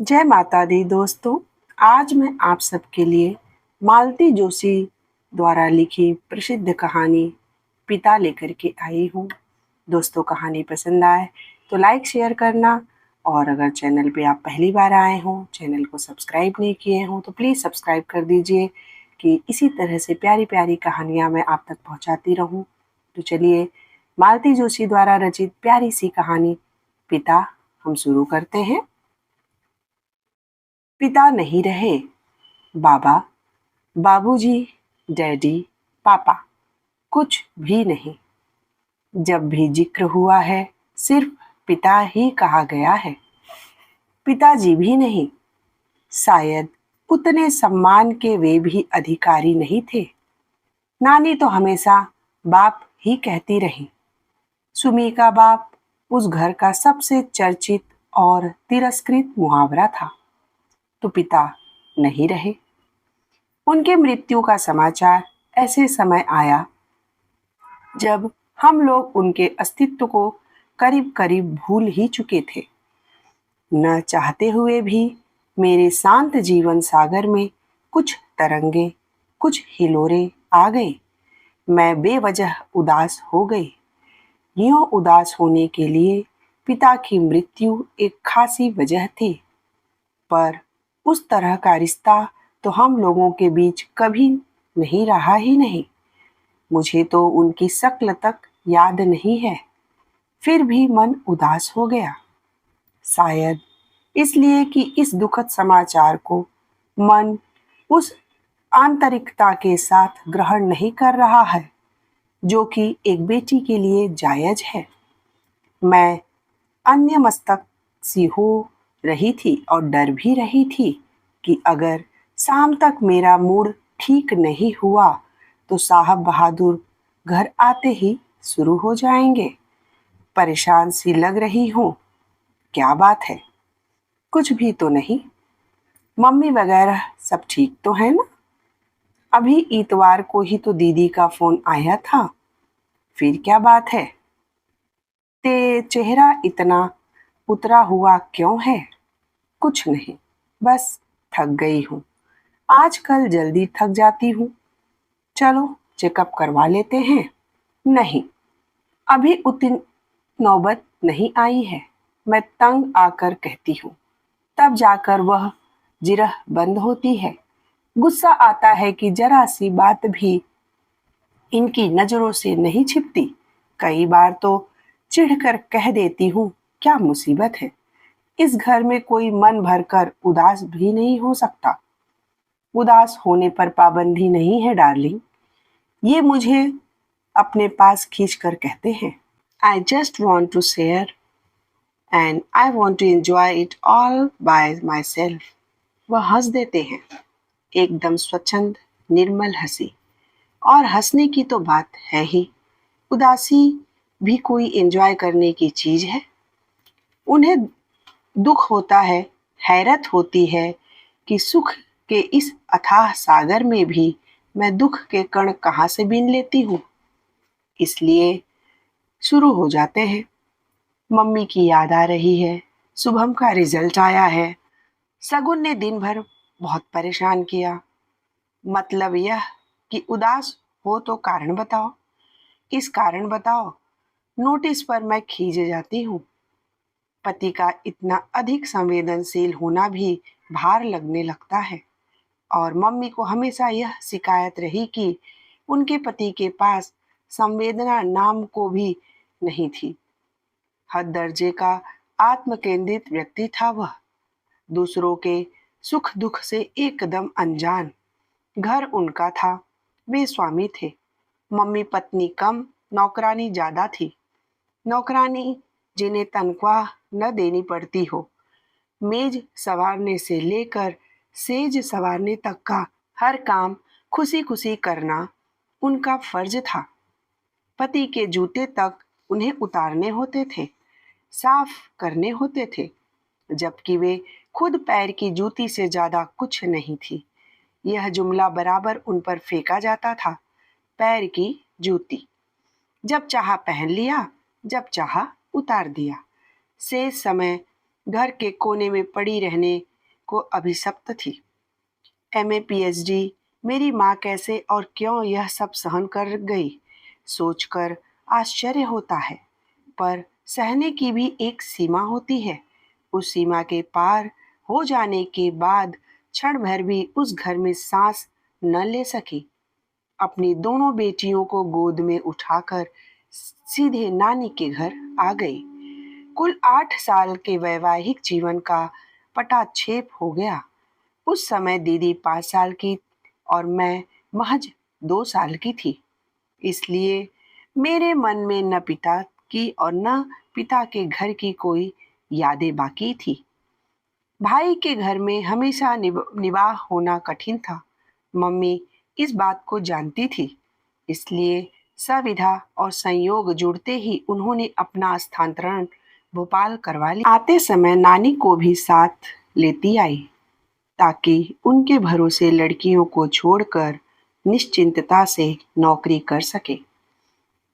जय माता दी दोस्तों। आज मैं आप सबके लिए मालती जोशी द्वारा लिखी प्रसिद्ध कहानी पिता लेकर के आई हूँ। दोस्तों, कहानी पसंद आए तो लाइक शेयर करना, और अगर चैनल पे आप पहली बार आए हों, चैनल को सब्सक्राइब नहीं किए हों तो प्लीज़ सब्सक्राइब कर दीजिए कि इसी तरह से प्यारी प्यारी कहानियाँ मैं आप तक पहुँचाती रहूँ। तो चलिए, मालती जोशी द्वारा रचित प्यारी सी कहानी पिता हम शुरू करते हैं। पिता नहीं रहे। बाबा, बाबूजी, डैडी, पापा, कुछ भी नहीं। जब भी जिक्र हुआ है सिर्फ पिता ही कहा गया है। पिताजी भी नहीं। शायद उतने सम्मान के वे भी अधिकारी नहीं थे। नानी तो हमेशा बाप ही कहती रही। सुमी का बाप उस घर का सबसे चर्चित और तिरस्कृत मुहावरा था। तो पिता नहीं रहे। उनके मृत्यु का समाचार ऐसे समय आया जब हम लोग उनके अस्तित्व को करीब करीब भूल ही चुके थे। न चाहते हुए भी मेरे शांत जीवन सागर में कुछ तरंगे, कुछ हिलोरे आ गए। मैं बेवजह उदास हो गई। यूं उदास होने के लिए पिता की मृत्यु एक खासी वजह थी, पर उस तरह का रिश्ता तो हम लोगों के बीच कभी नहीं रहा ही नहीं। मुझे तो उनकी शक्ल तक याद नहीं है, फिर भी मन उदास हो गया। शायद इसलिए कि इस दुखद समाचार को मन उस आंतरिकता के साथ ग्रहण नहीं कर रहा है जो कि एक बेटी के लिए जायज है। मैं अन्य मस्तक सी हो रही थी और डर भी रही थी कि अगर शाम तक मेरा मूड ठीक नहीं हुआ तो साहब बहादुर घर आते ही शुरू हो जाएंगे। परेशान सी लग रही हूँ। क्या बात है? कुछ भी तो नहीं। मम्मी वगैरह सब ठीक तो है ना? अभी इतवार को ही तो दीदी का फोन आया था। फिर क्या बात है? ते चेहरा इतना उतरा हुआ क्यों है? कुछ नहीं, बस थक गई हूँ। आजकल जल्दी थक जाती हूँ। चलो चेकअप करवा लेते हैं। नहीं, अभी उतनी नौबत नहीं आई है, मैं तंग आकर कहती हूँ। तब जाकर वह जिरह बंद होती है। गुस्सा आता है कि जरा सी बात भी इनकी नजरों से नहीं छिपती। कई बार तो चिढ़कर कह देती हूँ, क्या मुसीबत है? इस घर में कोई मन भरकर उदास भी नहीं हो सकता। उदास होने पर पाबंदी नहीं है डार्लिंग, ये मुझे अपने पास खींच कर कहते हैं। I just want to share and I want to enjoy it all by myself. वह हंस देते हैं, एकदम स्वच्छंद निर्मल हंसी। और हंसने की तो बात है ही। उदासी भी कोई एंजॉय करने की चीज है। उन्हें दुख होता है, हैरत होती है कि सुख के इस अथाह सागर में भी मैं दुख के कण कहाँ से बीन लेती हूँ। इसलिए शुरू हो जाते हैं। मम्मी की याद आ रही है। शुभम का रिजल्ट आया है। सगुन ने दिन भर बहुत परेशान किया। मतलब यह कि उदास हो तो कारण बताओ। इस कारण बताओ। नोटिस पर मैं खींच जाती हूँ। पति का इतना अधिक संवेदनशील होना भी भार लगने लगता है। और मम्मी को हमेशा यह शिकायत रही कि उनके पति के पास संवेदना नाम को भी नहीं थी। हद दर्जे का आत्म केंद्रित व्यक्ति था वह। दूसरों के सुख दुख से एकदम अनजान। घर उनका था, वे स्वामी थे। मम्मी पत्नी कम, नौकरानी ज्यादा थी। नौकरानी जिन्हें तनख्वाह न देनी पड़ती हो। मेज संवारने से लेकर सेज संवारने तक का हर काम खुशी खुशी करना उनका फर्ज था। पति के जूते तक उन्हें उतारने होते थे, साफ करने होते थे, जबकि वे खुद पैर की जूती से ज्यादा कुछ नहीं थी। यह जुमला बराबर उन पर फेंका जाता था। पैर की जूती, जब चाहा पहन लिया, जब चाहा उतार दिया। शेष समय घर के कोने में पड़ी रहने को अभिशप्त थी। एमए पीएचडी, मेरी माँ कैसे और क्यों यह सब सहन कर गई, सोचकर आश्चर्य होता है। पर सहने की भी एक सीमा होती है। उस सीमा के पार हो जाने के बाद क्षण भर भी उस घर में सांस न ले सकी। अपनी दोनों बेटियों को गोद में उठाकर सीधे नानी के घर आ गई। कुल 8 साल के वैवाहिक जीवन का पटाक्षेप हो गया। उस समय दीदी 5 साल की और मैं महज 2 साल की थी। इसलिए मेरे मन में न पिता की और न पिता के घर की कोई यादें बाकी थी। भाई के घर में हमेशा निवाह होना कठिन था। मम्मी इस बात को जानती थी, इसलिए संविधा और संयोग जुड़ते ही उन्होंने अपना स्थानांतरण भोपाल करवा लिया। आते समय नानी को भी साथ लेती आई, ताकि उनके भरोसे लड़कियों को छोड़कर निश्चिंतता से नौकरी कर सके।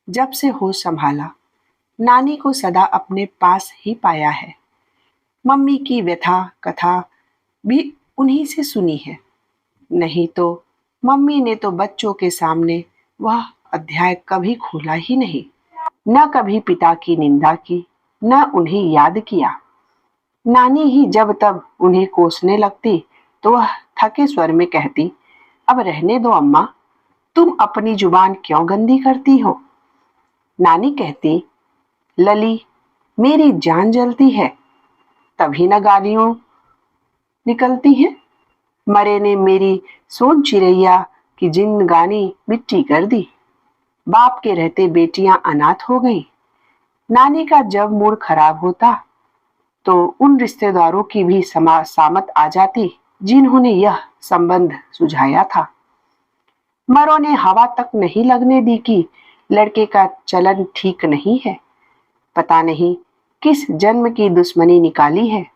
जब से होश संभाला, नानी को सदा अपने पास ही पाया है। मम्मी की व्यथा कथा भी उन्हीं से सुनी है। नहीं तो मम्मी ने तो बच्चों के सामने वह अध्याय कभी खोला ही नहीं। न कभी पिता की निंदा की, न उन्हें याद किया। नानी ही जब तब उन्हें कोसने लगती तो वह थके स्वर में कहती, अब रहने दो अम्मा, तुम अपनी जुबान क्यों गंदी करती हो। नानी कहती, लली, मेरी जान जलती है, तभी न गालियों निकलती हैं। मरे ने मेरी सोन चिड़ैया की जिंदगानी मिट्टी कर दी। बाप के रहते बेटियां अनाथ हो गईं। नानी का जब मूड खराब होता तो उन रिश्तेदारों की भी सामत आ जाती जिन्होंने यह संबंध सुझाया था। मरों ने हवा तक नहीं लगने दी कि लड़के का चलन ठीक नहीं है। पता नहीं किस जन्म की दुश्मनी निकाली है।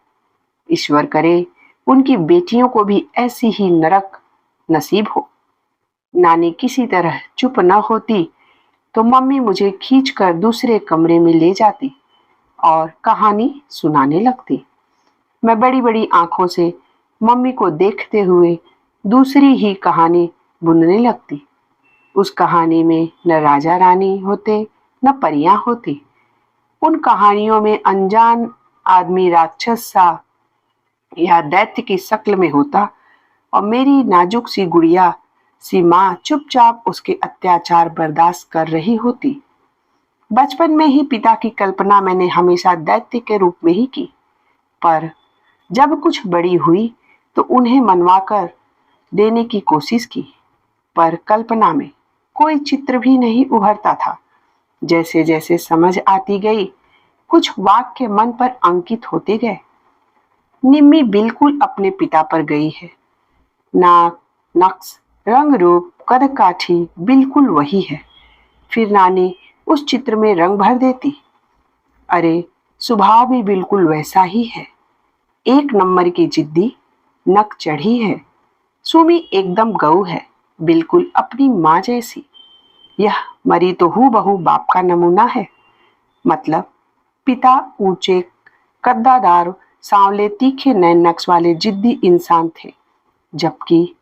ईश्वर करे उनकी बेटियों को भी ऐसी ही नरक नसीब हो। नानी किसी तरह चुप न होती तो मम्मी मुझे खींचकर दूसरे कमरे में ले जाती और कहानी सुनाने लगती। मैं बड़ी बड़ी आंखों से मम्मी को देखते हुए दूसरी ही कहानी बुनने लगती। उस कहानी में न राजा रानी होते, न परियां होती। उन कहानियों में अनजान आदमी राक्षस सा या दैत्य की शक्ल में होता और मेरी नाजुक सी गुड़िया सी माँ चुपचाप उसके अत्याचार बर्दाश्त कर रही होती। बचपन में ही पिता की कल्पना मैंने हमेशा दैत्य के रूप में ही की, पर जब कुछ बड़ी हुई तो उन्हें मनवाकर देने की कोशिश की, पर कल्पना में कोई चित्र भी नहीं उभरता था। जैसे जैसे समझ आती गई, कुछ वाक्य मन पर अंकित होते गए। निम्मी बिल्कुल अपने पिता पर गई है। नाक, नक्श, रंग रूप, कद काठी बिल्कुल वही है। फिर नानी उस चित्र में रंग भर देती। अरे, स्वभाव भी बिल्कुल वैसा ही है। एक नंबर की जिद्दी, नक चढ़ी है। सुमी एकदम गऊ है, बिल्कुल अपनी माँ जैसी। यह मरी तो हूबहू बाप का नमूना है। मतलब पिता ऊंचे, कद्दादार, सांवले, तीखे नैन नक्श वाले जिद्दी इंसान थे, जबकि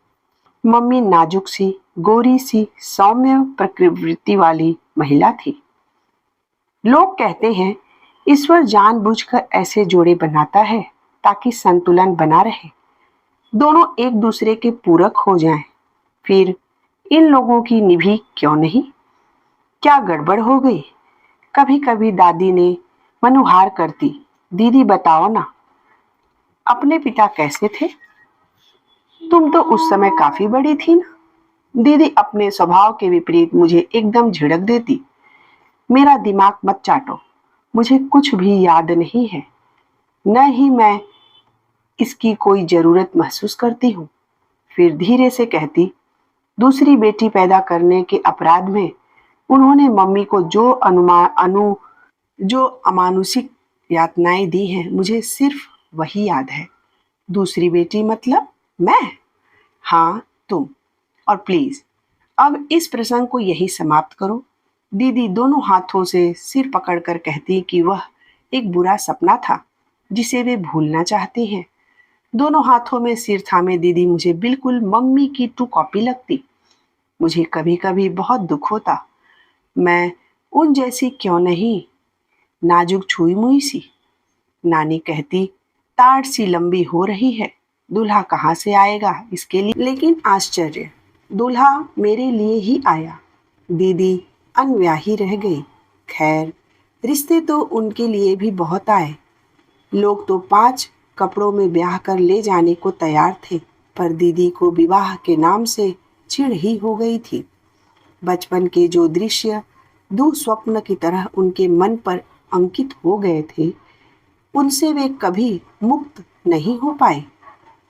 मम्मी नाजुक सी, गोरी सी, सौम्य प्रकृति वाली महिला थी। लोग कहते हैं ईश्वर जानबूझकर ऐसे जोड़े बनाता है ताकि संतुलन बना रहे, दोनों एक दूसरे के पूरक हो जाएं। फिर इन लोगों की निभी क्यों नहीं? क्या गड़बड़ हो गई? कभी कभी दादी ने मनुहार करती, दीदी बताओ ना, अपने पिता कैसे थे? तुम तो उस समय काफी बड़ी थी ना। दीदी अपने स्वभाव के विपरीत मुझे एकदम झिड़क देती। मेरा दिमाग मत चाटो, मुझे कुछ भी याद नहीं है, न ही मैं इसकी कोई जरूरत महसूस करती हूँ। फिर धीरे से कहती, दूसरी बेटी पैदा करने के अपराध में उन्होंने मम्मी को जो अमानुषिक यातनाएं दी हैं, मुझे सिर्फ वही याद है। दूसरी बेटी मतलब मैं? हाँ, तुम। और प्लीज अब इस प्रसंग को यही समाप्त करो। दीदी दोनों हाथों से सिर पकड़कर कहती कि वह एक बुरा सपना था। जिसे वे भूलना चाहते हैं। दोनों हाथों में सिर थामे दीदी मुझे बिल्कुल मम्मी की टू कॉपी लगती। मुझे कभी कभी बहुत दुख होता, मैं उन जैसी क्यों नहीं, नाजुक छुई मुई सी। नानी कहती, ताड़ सी लंबी हो रही है, दूल्हा कहाँ से आएगा इसके लिए। लेकिन आश्चर्य, दूल्हा मेरे लिए ही आया। दीदी अनब्याही रह गई। खैर, रिश्ते तो उनके लिए भी बहुत आए। लोग तो 5 कपड़ों में ब्याह कर ले जाने को तैयार थे, पर दीदी को विवाह के नाम से चिढ़ ही हो गई थी। बचपन के जो दृश्य दुस्वप्न की तरह उनके मन पर अंकित हो गए थे, उनसे वे कभी मुक्त नहीं हो पाए।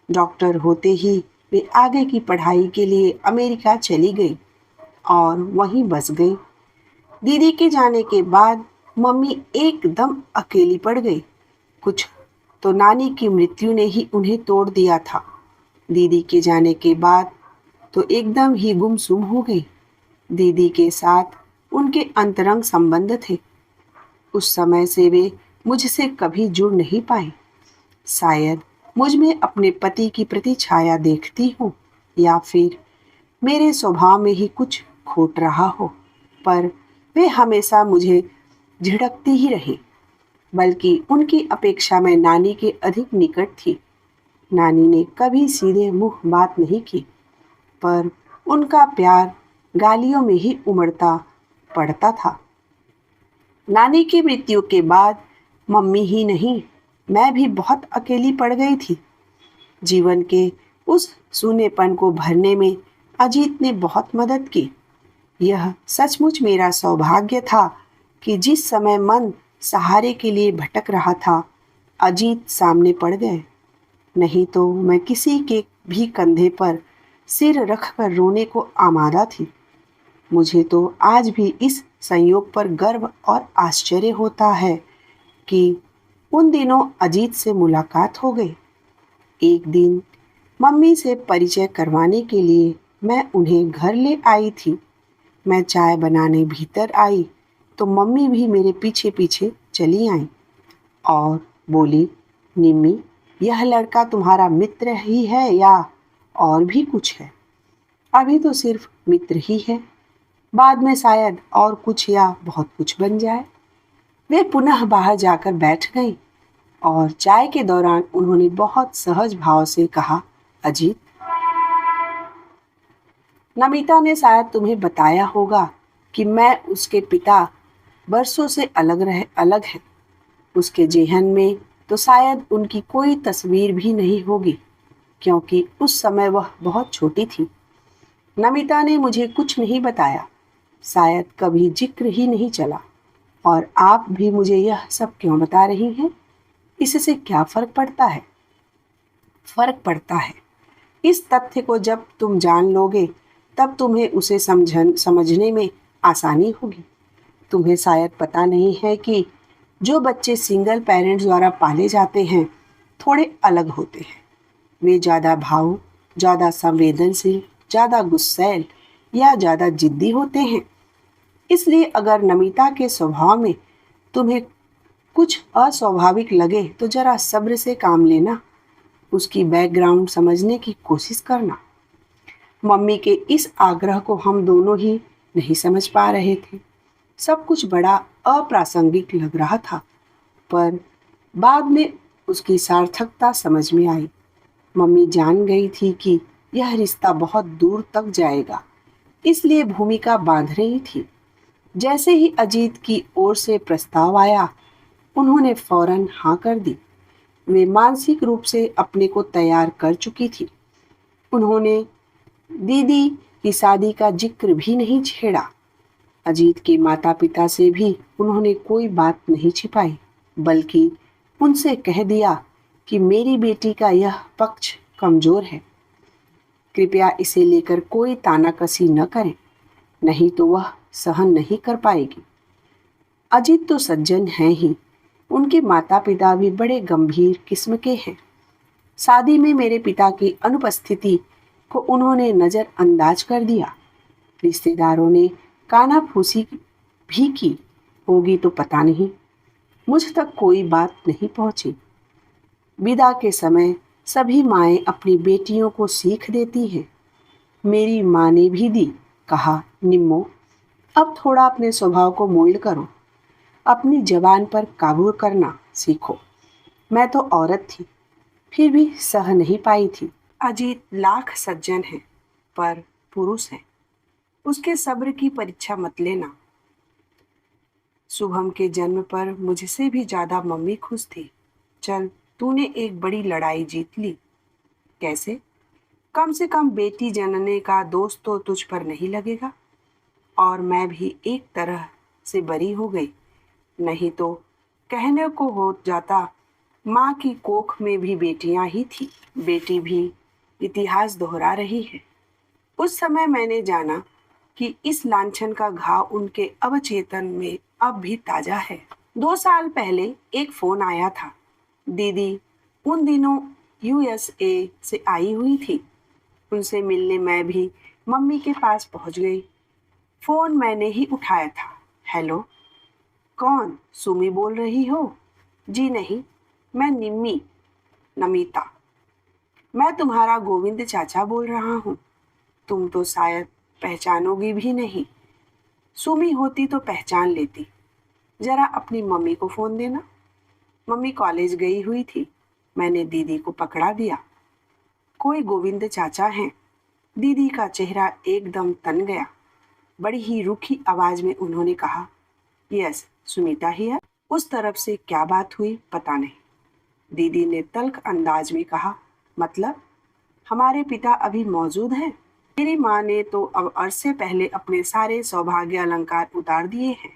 डॉक्टर होते ही वे आगे की पढ़ाई के लिए अमेरिका चली गई और वहीं बस गई। दीदी के जाने के बाद मम्मी एकदम अकेली पड़ गई। कुछ तो नानी की मृत्यु ने ही उन्हें तोड़ दिया था। दीदी के जाने के बाद तो एकदम ही गुमसुम हो गई। दीदी के साथ उनके अंतरंग संबंध थे। उस समय से वे मुझसे कभी जुड़ नहीं पाए। शायद मुझ में अपने पति की प्रति छाया देखती हूँ, या फिर मेरे स्वभाव में ही कुछ खोट रहा हो, पर वे हमेशा मुझे झिड़कती ही रही। बल्कि उनकी अपेक्षा मैं नानी के अधिक निकट थी। नानी ने कभी सीधे मुंह बात नहीं की, पर उनका प्यार गालियों में ही उमड़ता पड़ता था। नानी की मृत्यु के बाद मम्मी ही नहीं, मैं भी बहुत अकेली पड़ गई थी। जीवन के उस सूनेपन को भरने में अजीत ने बहुत मदद की। यह सचमुच मेरा सौभाग्य था कि जिस समय मन सहारे के लिए भटक रहा था, अजीत सामने पड़ गए। नहीं तो मैं किसी के भी कंधे पर सिर रखकर रोने को आमादा थी। मुझे तो आज भी इस संयोग पर गर्व और आश्चर्य होता है कि उन दिनों अजीत से मुलाकात हो गई। एक दिन मम्मी से परिचय करवाने के लिए मैं उन्हें घर ले आई थी। मैं चाय बनाने भीतर आई तो मम्मी भी मेरे पीछे पीछे चली आई और बोली, निम्मी, यह लड़का तुम्हारा मित्र ही है या और भी कुछ है? अभी तो सिर्फ मित्र ही है, बाद में शायद और कुछ या बहुत कुछ बन जाए। वे पुनः बाहर जाकर बैठ गईं और चाय के दौरान उन्होंने बहुत सहज भाव से कहा, अजीत, नमिता ने शायद तुम्हें बताया होगा कि मैं उसके पिता बरसों से अलग है। उसके जेहन में तो शायद उनकी कोई तस्वीर भी नहीं होगी, क्योंकि उस समय वह बहुत छोटी थी। नमिता ने मुझे कुछ नहीं बताया, शायद कभी जिक्र ही नहीं चला। और आप भी मुझे यह सब क्यों बता रही हैं? इससे क्या फर्क पड़ता है? फर्क पड़ता है। इस तथ्य को जब तुम जान लोगे, तब तुम्हें उसे समझने में आसानी होगी। तुम्हें शायद पता नहीं है कि जो बच्चे सिंगल पेरेंट्स द्वारा पाले जाते हैं, थोड़े अलग होते हैं। वे ज़्यादा भावुक, ज़्यादा संवेदनशील, ज़्यादा गुस्सैल या ज़्यादा जिद्दी होते हैं। इसलिए अगर नमिता के स्वभाव में तुम्हें कुछ अस्वाभाविक लगे तो जरा सब्र से काम लेना, उसकी बैकग्राउंड समझने की कोशिश करना। मम्मी के इस आग्रह को हम दोनों ही नहीं समझ पा रहे थे। सब कुछ बड़ा अप्रासंगिक लग रहा था, पर बाद में उसकी सार्थकता समझ में आई। मम्मी जान गई थी कि यह रिश्ता बहुत दूर तक जाएगा, इसलिए भूमिका बांध रही थी। जैसे ही अजीत की ओर से प्रस्ताव आया, उन्होंने फौरन हाँ कर दी। वे मानसिक रूप से अपने को तैयार कर चुकी थी। उन्होंने दीदी की शादी का जिक्र भी नहीं छेड़ा। अजीत के माता पिता से भी उन्होंने कोई बात नहीं छिपाई, बल्कि उनसे कह दिया कि मेरी बेटी का यह पक्ष कमजोर है, कृपया इसे लेकर कोई तानाकसी न करें, नहीं तो वह सहन नहीं कर पाएगी। अजीत तो सज्जन हैं ही, उनके माता पिता भी बड़े गंभीर किस्म के हैं। शादी में मेरे पिता की अनुपस्थिति को उन्होंने नज़रअंदाज कर दिया। रिश्तेदारों ने कानाफूसी भी की होगी तो पता नहीं, मुझ तक कोई बात नहीं पहुंची। विदा के समय सभी माएँ अपनी बेटियों को सीख देती हैं। मेरी माँ ने भी दी। कहा, निम्मो, अब थोड़ा अपने स्वभाव को मोल्ड करो, अपनी जबान पर काबू करना सीखो। मैं तो औरत थी, फिर भी सह नहीं पाई थी। अजीत लाख सज्जन है, पर पुरुष है, उसके सब्र की परीक्षा मत लेना। शुभम के जन्म पर मुझसे भी ज्यादा मम्मी खुश थी। चल, तूने एक बड़ी लड़ाई जीत ली। कैसे? कम से कम बेटी जनने का दोष तो तुझ पर नहीं लगेगा। और मैं भी एक तरह से बरी हो गई। नहीं तो कहने को हो जाता, माँ की कोख में भी बेटियां ही थी। बेटी भी इतिहास दोहरा रही है। उस समय मैंने जाना कि इस लांछन का घाव उनके अवचेतन में अब भी ताजा है। 2 साल पहले एक फोन आया था। दीदी उन दिनों यूएसए से आई हुई थी। उनसे मिलने मैं भी मम्मी के पास पहुंच गई। फोन मैंने ही उठाया था। हेलो, कौन? सुमी बोल रही हो? जी नहीं, मैं निम्मी, नमिता। मैं तुम्हारा गोविंद चाचा बोल रहा हूँ। तुम तो शायद पहचानोगी भी नहीं। सुमी होती तो पहचान लेती। जरा अपनी मम्मी को फोन देना। मम्मी कॉलेज गई हुई थी। मैंने दीदी को पकड़ा दिया। कोई गोविंद चाचा हैं? दीदी का चेहरा एकदम तन गया। बड़ी ही रूखी आवाज में उन्होंने कहा, यस, सुनीता ही है। उस तरफ से क्या बात हुई पता नहीं। दीदी ने तल्ख अंदाज में कहा, मतलब हमारे पिता अभी मौजूद हैं? मेरी माँ ने तो अब अरसे पहले अपने सारे सौभाग्य अलंकार उतार दिए हैं।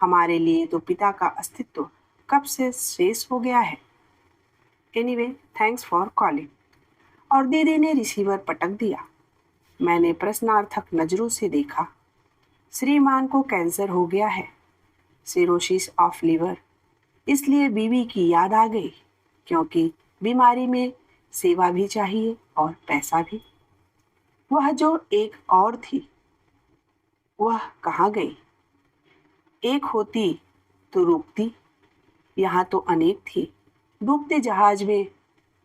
हमारे लिए तो पिता का अस्तित्व कब से शेष हो गया है। Anyway, thanks for calling. और दीदी ने रिसीवर पटक दिया। मैंने प्रश्नार्थक नजरों से देखा। श्रीमान को कैंसर हो गया है, सिरोसिस ऑफ लिवर। इसलिए बीवी की याद आ गई, क्योंकि बीमारी में सेवा भी चाहिए और पैसा भी। वह जो एक और थी, वह कहाँ गई? एक होती तो रुकती, यहाँ तो अनेक थी। डूबते जहाज में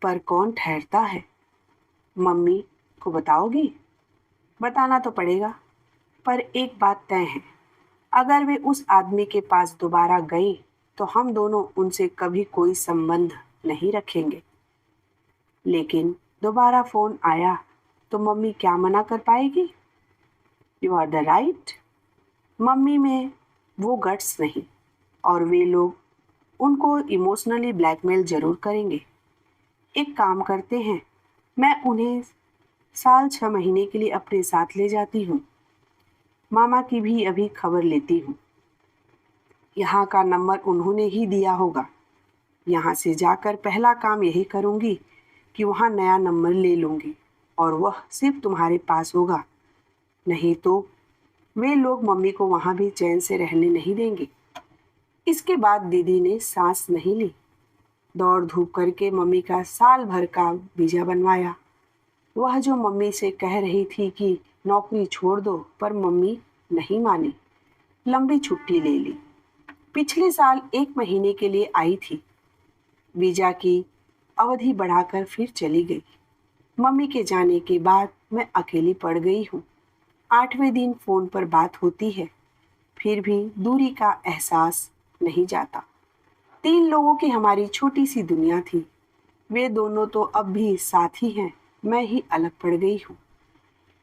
पर कौन ठहरता है? मम्मी को बताओगी? बताना तो पड़ेगा, पर एक बात तय है, अगर वे उस आदमी के पास दोबारा गई तो हम दोनों उनसे कभी कोई संबंध नहीं रखेंगे। लेकिन दोबारा फोन आया तो मम्मी क्या मना कर पाएगी? You are the right. Mummy में वो गट्स नहीं, और वे लोग उनको इमोशनली ब्लैकमेल जरूर करेंगे। एक काम करते हैं, मैं उन्हें साल 6 महीने के लिए अपने साथ ले जाती हूँ। मामा की भी अभी खबर लेती हूँ। यहाँ का नंबर उन्होंने ही दिया होगा। यहाँ से जाकर पहला काम यही करूँगी कि वहाँ नया नंबर ले लूँगी, और वह सिर्फ तुम्हारे पास होगा। नहीं तो वे लोग मम्मी को वहाँ भी चैन से रहने नहीं देंगे। इसके बाद दीदी ने सांस नहीं ली। दौड़ धूप करके मम्मी का साल भर का वीजा बनवाया। वह जो मम्मी से कह रही थी कि नौकरी छोड़ दो, पर मम्मी नहीं मानी। लंबी छुट्टी ले ली। पिछले साल 1 महीने के लिए आई थी। वीजा की अवधि बढ़ाकर फिर चली गई। मम्मी के जाने के बाद मैं अकेली पड़ गई हूँ। 8वें दिन फोन पर बात होती है, फिर भी दूरी का एहसास नहीं जाता। 3 लोगों की हमारी छोटी सी दुनिया थी। वे दोनों तो अब भी साथ ही हैं, मैं ही अलग पड़ गई हूँ।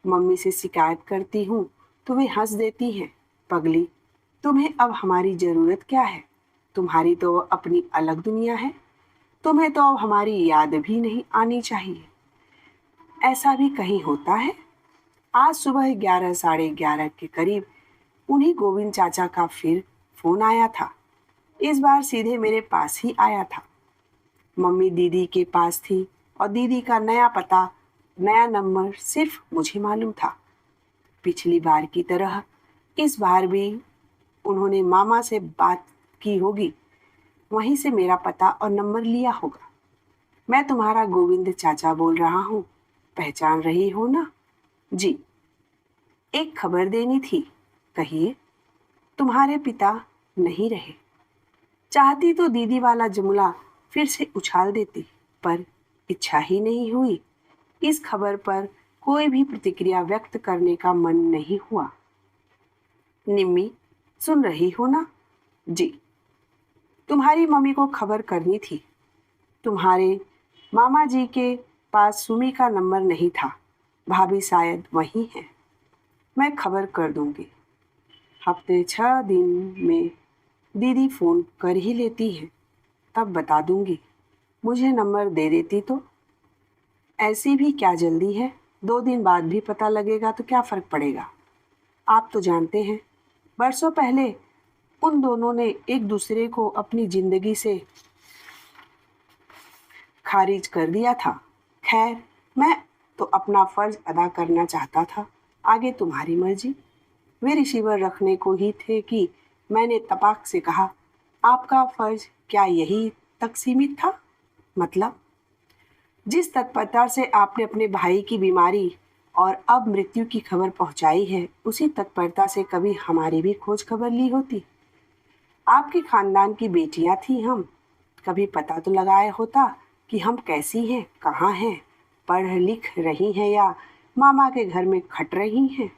मम्मी से शिकायत करती हूँ तो वे हंस देती हैं, पगली, तुम्हें अब हमारी ज़रूरत क्या है? तुम्हारी तो अपनी अलग दुनिया है। तुम्हें तो अब हमारी याद भी नहीं आनी चाहिए। ऐसा भी कहीं होता है? आज सुबह 11 साढ़े 11 के करीब उन्हीं गोविंद चाचा का फिर फोन आया था। इस बार सीधे मेरे पास ही आया था। मम्मी दीदी के पास थी और दीदी का नया पता, नया नंबर सिर्फ मुझे मालूम था। पिछली बार की तरह इस बार भी उन्होंने मामा से बात की होगी, वहीं से मेरा पता और नंबर लिया होगा। मैं तुम्हारा गोविंद चाचा बोल रहा हूँ, पहचान रही हो ना? जी, एक खबर देनी थी। कहिए। तुम्हारे पिता नहीं रहे। चाहती तो दीदी वाला जुमला फिर से उछाल देती, पर इच्छा ही नहीं हुई। इस खबर पर कोई भी प्रतिक्रिया व्यक्त करने का मन नहीं हुआ। निम्मी, सुन रही हो ना? जी। तुम्हारी मम्मी को खबर करनी थी। तुम्हारे मामा जी के पास सुमी का नंबर नहीं था। भाभी शायद वहीं है। मैं खबर कर दूंगी। हफ्ते 6 दिन में दीदी फ़ोन कर ही लेती हैं, तब बता दूंगी। मुझे नंबर दे देती तो। ऐसी भी क्या जल्दी है, 2 दिन बाद भी पता लगेगा तो क्या फ़र्क पड़ेगा। आप तो जानते हैं, बरसों पहले उन दोनों ने एक दूसरे को अपनी ज़िंदगी से खारिज कर दिया था। खैर, मैं तो अपना फ़र्ज़ अदा करना चाहता था, आगे तुम्हारी मर्जी। वे रिसीवर रखने को ही थे कि मैंने तपाक से कहा, आपका फ़र्ज़ क्या यही तक सीमित था? मतलब? जिस तत्परता से आपने अपने भाई की बीमारी और अब मृत्यु की खबर पहुंचाई है, उसी तत्परता से कभी हमारी भी खोज खबर ली होती। आपके खानदान की बेटियां थी हम, कभी पता तो लगाया होता कि हम कैसी हैं, कहाँ हैं, पढ़ लिख रही हैं या मामा के घर में खट रही हैं,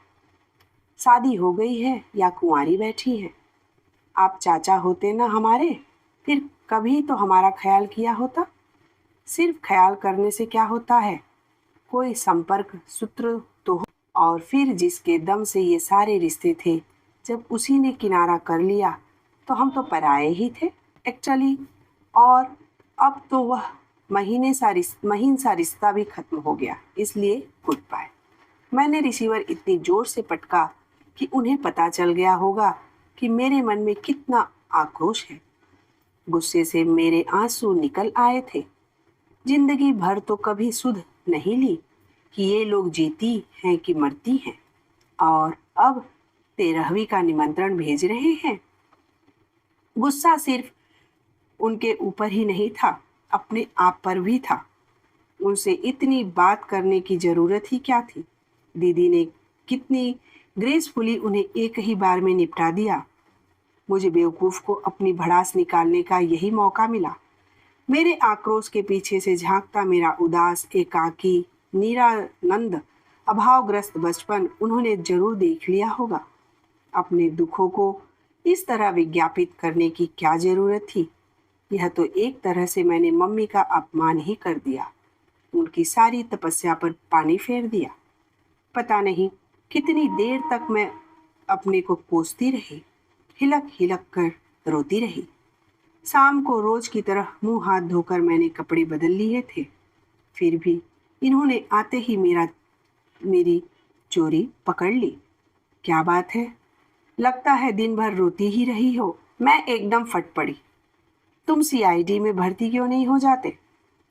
शादी हो गई है या कुंवारी बैठी हैं। आप चाचा होते ना हमारे, फिर कभी तो हमारा ख्याल किया होता। सिर्फ ख्याल करने से क्या होता है, कोई संपर्क सूत्र तो हो। और फिर जिसके दम से ये सारे रिश्ते थे, जब उसी ने किनारा कर लिया तो हम तो पराए ही थे एक्चुअली। और अब तो वह महीन सा रिश्ता भी खत्म हो गया, इसलिए गुड बाय। मैंने रिसीवर इतनी जोर से पटका कि उन्हें पता चल गया होगा कि मेरे मन में कितना आक्रोश है। गुस्से से मेरे आंसू निकल आए थे। जिंदगी भर तो कभी सुध नहीं ली कि ये लोग जीती हैं कि मरती हैं, और अब 13वीं का निमंत्रण भेज रहे हैं। गुस्सा सिर्फ उनके ऊपर ही नहीं था, अपने आप पर भी था। उनसे इतनी बात करने की जरूरत ही क्या थी। दीदी ने कितनी ग्रेसफुली उन्हें एक ही बार में निपटा दिया। मुझे बेवकूफ़ को अपनी भड़ास निकालने का यही मौका मिला। मेरे आक्रोश के पीछे से झांकता मेरा उदास, एकाकी, निरानंद, अभावग्रस्त बचपन उन्होंने जरूर देख लिया होगा। अपने दुखों को इस तरह विज्ञापित करने की क्या जरूरत थी। यह तो एक तरह से मैंने मम्मी का अपमान ही कर दिया, उनकी सारी तपस्या पर पानी फेर दिया। पता नहीं कितनी देर तक मैं अपने को कोसती रही, हिलक हिलक कर रोती रही। शाम को रोज की तरह मुंह हाथ धोकर मैंने कपड़े बदल लिए थे। फिर भी इन्होंने आते ही मेरी चोरी पकड़ ली। क्या बात है, लगता है दिन भर रोती ही रही हो। मैं एकदम फट पड़ी। तुम सीआईडी में भर्ती क्यों नहीं हो जाते?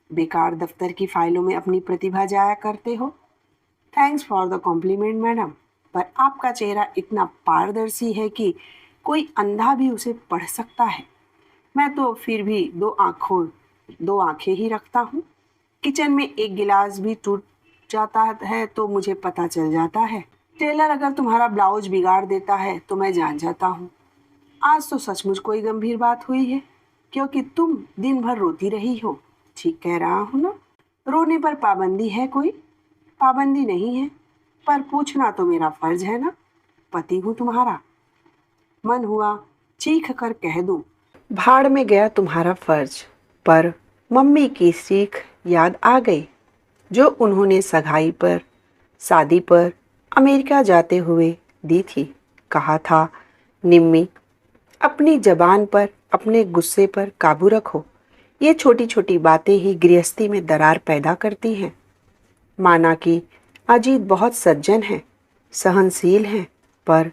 बेकार दफ्तर की फाइलों में अपनी प्रतिभा जाया करते हो। Thanks for the compliment madam, पर आपका चेहरा इतना पारदर्शी है कि कोई अंधा भी उसे पढ़ सकता है। मैं तो फिर भी दो आंखें ही रखता हूँ। किचन में एक गिलास भी टूट जाता है तो मुझे पता चल जाता है। टेलर अगर तुम्हारा ब्लाउज बिगाड़ देता है तो मैं जान जाता हूँ। आज तो सचमुच कोई गंभीर बात हुई है, क्योंकि तुम दिन भर रोती रही हो। ठीक कह रहा हूँ ना? रोने पर पाबंदी है कोई? पाबंदी नहीं है, पर पूछना तो मेरा फर्ज है ना। पति हूँ तुम्हारा। मन हुआ चीख कर कह दूं, भाड़ में गया तुम्हारा फर्ज। पर मम्मी की सीख याद आ गई, जो उन्होंने सगाई पर, शादी पर, अमेरिका जाते हुए दी थी। कहा था, निम्मी, अपनी जबान पर, अपने गुस्से पर काबू रखो। ये छोटी छोटी बातें ही गृहस्थी में दरार पैदा करती हैं। माना कि अजीत बहुत सज्जन है, सहनशील है, पर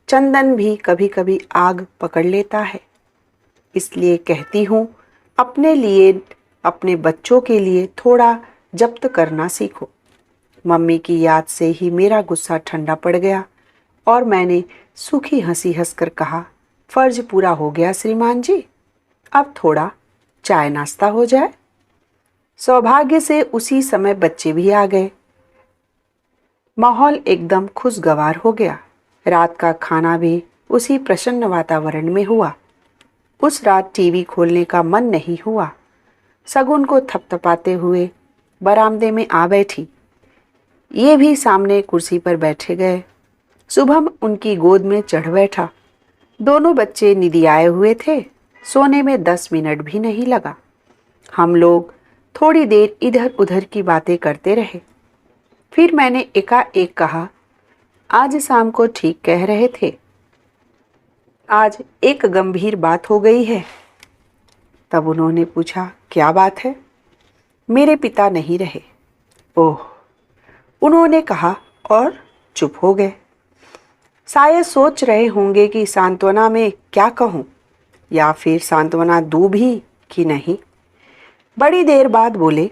चंदन भी कभी कभी आग पकड़ लेता है। इसलिए कहती हूँ, अपने लिए, अपने बच्चों के लिए थोड़ा जब्त करना सीखो। मम्मी की याद से ही मेरा गुस्सा ठंडा पड़ गया और मैंने सूखी हंसी हंसकर कहा, फर्ज पूरा हो गया श्रीमान जी, अब थोड़ा चाय नाश्ता हो जाए। सौभाग्य से उसी समय बच्चे भी आ गए। माहौल एकदम खुशगवार हो गया। रात का खाना भी उसी प्रसन्न वातावरण में हुआ। उस रात टीवी खोलने का मन नहीं हुआ। शगुन को थपथपाते हुए बरामदे में आ बैठी। ये भी सामने कुर्सी पर बैठे गए। शुभम उनकी गोद में चढ़ बैठा। दोनों बच्चे निदियाए हुए थे। सोने में 10 मिनट भी नहीं लगा। हम लोग थोड़ी देर इधर उधर की बातें करते रहे। फिर मैंने एकाएक कहा, आज शाम को ठीक कह रहे थे, आज एक गंभीर बात हो गई है। तब उन्होंने पूछा, क्या बात है? मेरे पिता नहीं रहे। ओह, उन्होंने कहा और चुप हो गए। शायद सोच रहे होंगे कि सांत्वना में क्या कहूँ, या फिर सांत्वना दूँ भी कि नहीं। बड़ी देर बाद बोले,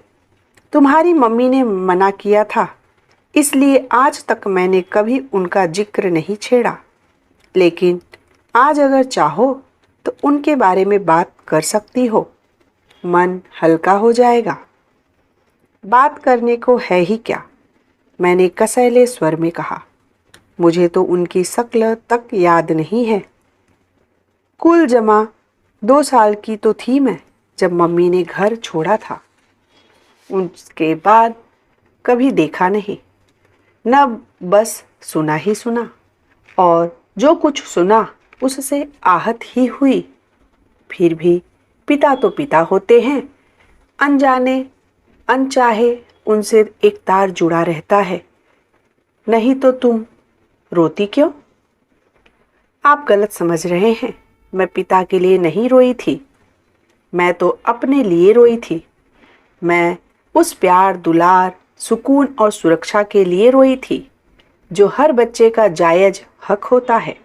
तुम्हारी मम्मी ने मना किया था, इसलिए आज तक मैंने कभी उनका जिक्र नहीं छेड़ा, लेकिन आज अगर चाहो तो उनके बारे में बात कर सकती हो। मन हल्का हो जाएगा। बात करने को है ही क्या, मैंने कसैले स्वर में कहा। मुझे तो उनकी शक्ल तक याद नहीं है। कुल जमा 2 साल की तो थी मैं जब मम्मी ने घर छोड़ा था। उसके बाद कभी देखा नहीं, न बस सुना ही सुना, और जो कुछ सुना उससे आहत ही हुई। फिर भी पिता तो पिता होते हैं, अनजाने अनचाहे उनसे एक तार जुड़ा रहता है। नहीं तो तुम रोती क्यों? आप गलत समझ रहे हैं। मैं पिता के लिए नहीं रोई थी, मैं तो अपने लिए रोई थी। मैं उस प्यार, दुलार, सुकून और सुरक्षा के लिए रोई थी जो हर बच्चे का जायज हक होता है,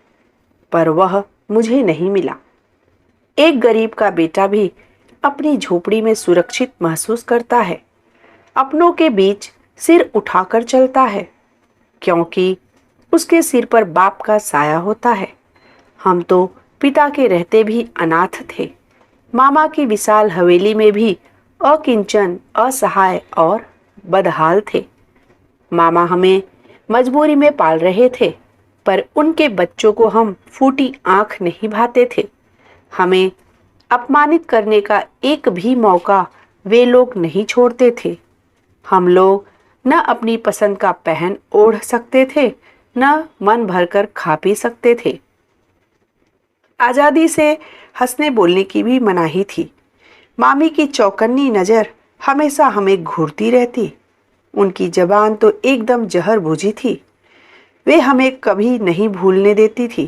पर वह मुझे नहीं मिला। एक गरीब का बेटा भी अपनी झोपड़ी में सुरक्षित महसूस करता है, अपनों के बीच सिर उठाकर चलता है, क्योंकि उसके सिर पर बाप का साया होता है। हम तो पिता के रहते भी अनाथ थे। मामा की विशाल हवेली में भी अकिंचन, असहाय और बदहाल थे। मामा हमें मजबूरी में पाल रहे थे, पर उनके बच्चों को हम फूटी आंख नहीं भाते थे। हमें अपमानित करने का एक भी मौका वे लोग नहीं छोड़ते थे। हम लोग न अपनी पसंद का पहन ओढ़ सकते थे, न मन भरकर खा पी सकते थे। आज़ादी से हंसने बोलने की भी मनाही थी। मामी की चौकन्नी नज़र हमेशा हमें घूरती रहती। उनकी जबान तो एकदम जहर बुझी थी। वे हमें कभी नहीं भूलने देती थी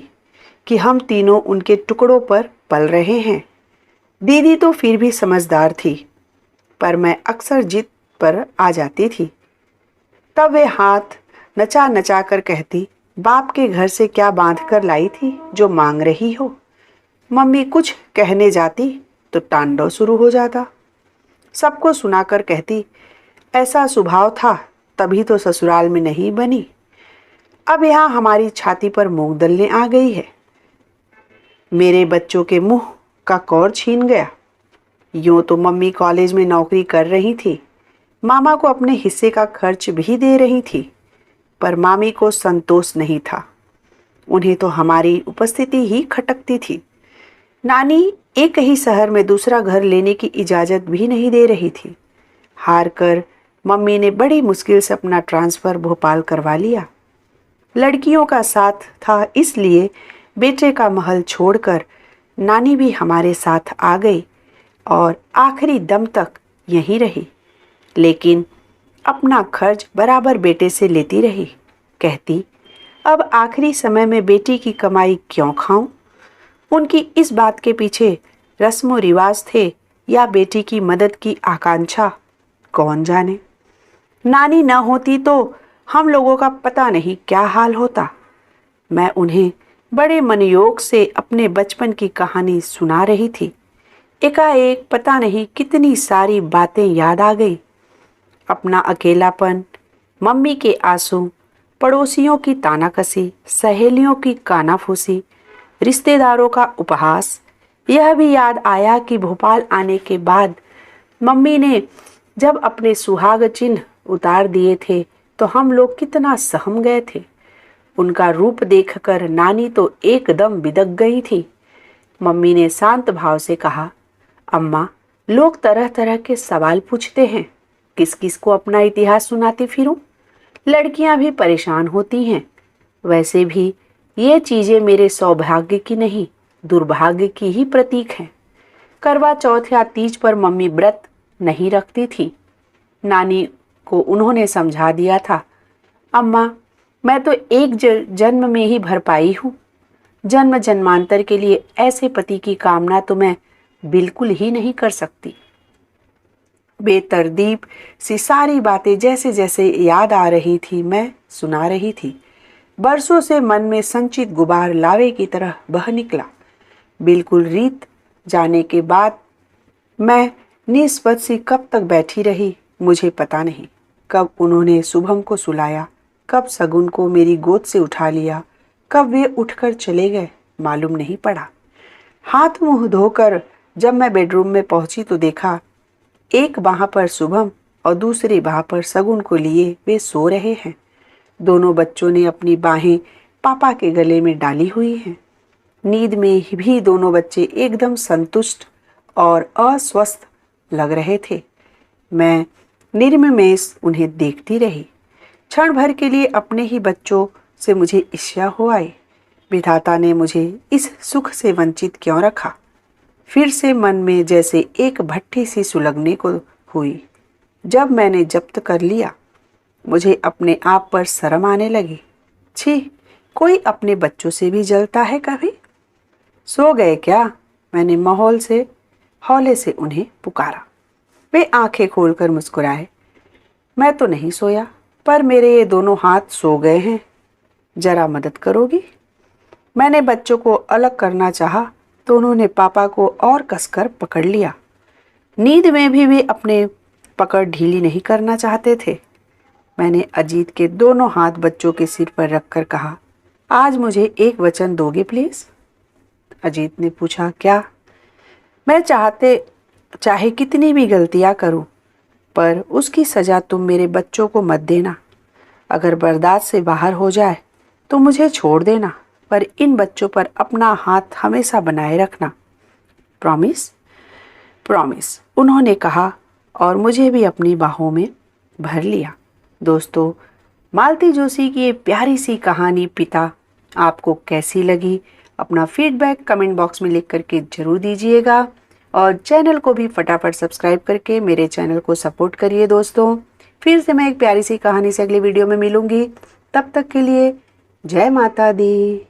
कि हम तीनों उनके टुकड़ों पर पल रहे हैं। दीदी तो फिर भी समझदार थी, पर मैं अक्सर जिद पर आ जाती थी। तब वे हाथ नचा नचा कर कहती, बाप के घर से क्या बांध कर लाई थी जो मांग रही हो? मम्मी कुछ कहने जाती तो तांडव शुरू हो जाता। सबको सुनाकर कहती, ऐसा स्वभाव था तभी तो ससुराल में नहीं बनी। अब यहाँ हमारी छाती पर मूंग दलने आ गई है। मेरे बच्चों के मुंह का कौर छीन गया। यूं तो मम्मी कॉलेज में नौकरी कर रही थी, मामा को अपने हिस्से का खर्च भी दे रही थी, पर मामी को संतोष नहीं था। उन्हें तो हमारी उपस्थिति ही खटकती थी। नानी एक ही शहर में दूसरा घर लेने की इजाज़त भी नहीं दे रही थी। हार कर मम्मी ने बड़ी मुश्किल से अपना ट्रांसफ़र भोपाल करवा लिया। लड़कियों का साथ था, इसलिए बेटे का महल छोड़कर नानी भी हमारे साथ आ गई और आखिरी दम तक यहीं रही, लेकिन अपना खर्च बराबर बेटे से लेती रही। कहती, अब आखिरी समय में बेटी की कमाई क्यों खाऊं? उनकी इस बात के पीछे रस्म रिवाज थे या बेटी की मदद की आकांक्षा, कौन जाने। नानी न होती तो हम लोगों का पता नहीं क्या हाल होता। मैं उन्हें बड़े मनयोग से अपने बचपन की कहानी सुना रही थी। एकाएक पता नहीं कितनी सारी बातें याद आ गई। अपना अकेलापन, मम्मी के आंसू, पड़ोसियों की तानाकसी, सहेलियों की कानाफूसी, रिश्तेदारों का उपहास। यह भी याद आया कि भोपाल आने के बाद मम्मी ने जब अपने सुहाग चिन्ह उतार दिए थे तो हम लोग कितना सहम गए थे। उनका रूप देखकर नानी तो एकदम बिदक गई थी। मम्मी ने शांत भाव से कहा, अम्मा, लोग तरह तरह के सवाल पूछते हैं, किस किस को अपना इतिहास सुनाती फिरूं। लड़कियां भी परेशान होती हैं। वैसे भी ये चीजें मेरे सौभाग्य की नहीं, दुर्भाग्य की ही प्रतीक हैं। करवा चौथ या तीज पर मम्मी व्रत नहीं रखती थी। नानी को उन्होंने समझा दिया था, अम्मा मैं तो एक जन्म में ही भरपाई हूँ। जन्म जन्मांतर के लिए ऐसे पति की कामना तो मैं बिल्कुल ही नहीं कर सकती। बेतरतीब सी सारी बातें जैसे जैसे याद आ रही थी मैं सुना रही थी। बरसों से मन में संचित गुबार लावे की तरह बह निकला। बिल्कुल रीत जाने के बाद मैं निस्पत सी कब तक बैठी रही मुझे पता नहीं। कब उन्होंने शुभम को सुलाया, कब सगुन को मेरी गोद से उठा लिया, कब वे उठकर चले गए मालूम नहीं पड़ा। हाथ मुंह धोकर जब मैं बेडरूम में पहुंची तो देखा एक बाह पर शुभम और दूसरी बाह पर सगुन को लिए वे सो रहे हैं। दोनों बच्चों ने अपनी बाहें पापा के गले में डाली हुई हैं। नींद में भी दोनों बच्चे एकदम संतुष्ट और अस्वस्थ लग रहे थे। मैं निर्विमेष उन्हें देखती रही। क्षण भर के लिए अपने ही बच्चों से मुझे ईर्ष्या हो आई। विधाता ने मुझे इस सुख से वंचित क्यों रखा। फिर से मन में जैसे एक भट्ठी सी सुलगने को हुई। जब मैंने जब्त कर लिया मुझे अपने आप पर शर्म आने लगी। छी, कोई अपने बच्चों से भी जलता है कभी। सो गए क्या? मैंने हौले से उन्हें पुकारा। वे आंखें खोलकर मुस्कुराए। मैं तो नहीं सोया, पर मेरे ये दोनों हाथ सो गए हैं। जरा मदद करोगी? मैंने बच्चों को अलग करना चाहा तो उन्होंने पापा को और कसकर पकड़ लिया। नींद में भी वे अपने पकड़ ढीली नहीं करना चाहते थे। मैंने अजीत के दोनों हाथ बच्चों के सिर पर रखकर कहा, आज मुझे एक वचन दोगे प्लीज? अजीत ने पूछा, क्या? मैं चाहे कितनी भी गलतियां करूं, पर उसकी सजा तुम मेरे बच्चों को मत देना। अगर बर्दाश्त से बाहर हो जाए तो मुझे छोड़ देना, पर इन बच्चों पर अपना हाथ हमेशा बनाए रखना। प्रॉमिस? प्रॉमिस, उन्होंने कहा और मुझे भी अपनी बाहों में भर लिया। दोस्तों, मालती जोशी की ये प्यारी सी कहानी पिता आपको कैसी लगी? अपना फीडबैक कमेंट बॉक्स में लिख करके जरूर दीजिएगा और चैनल को भी फटाफट सब्सक्राइब करके मेरे चैनल को सपोर्ट करिए। दोस्तों, फिर से मैं एक प्यारी सी कहानी से अगली वीडियो में मिलूंगी। तब तक के लिए जय माता दी।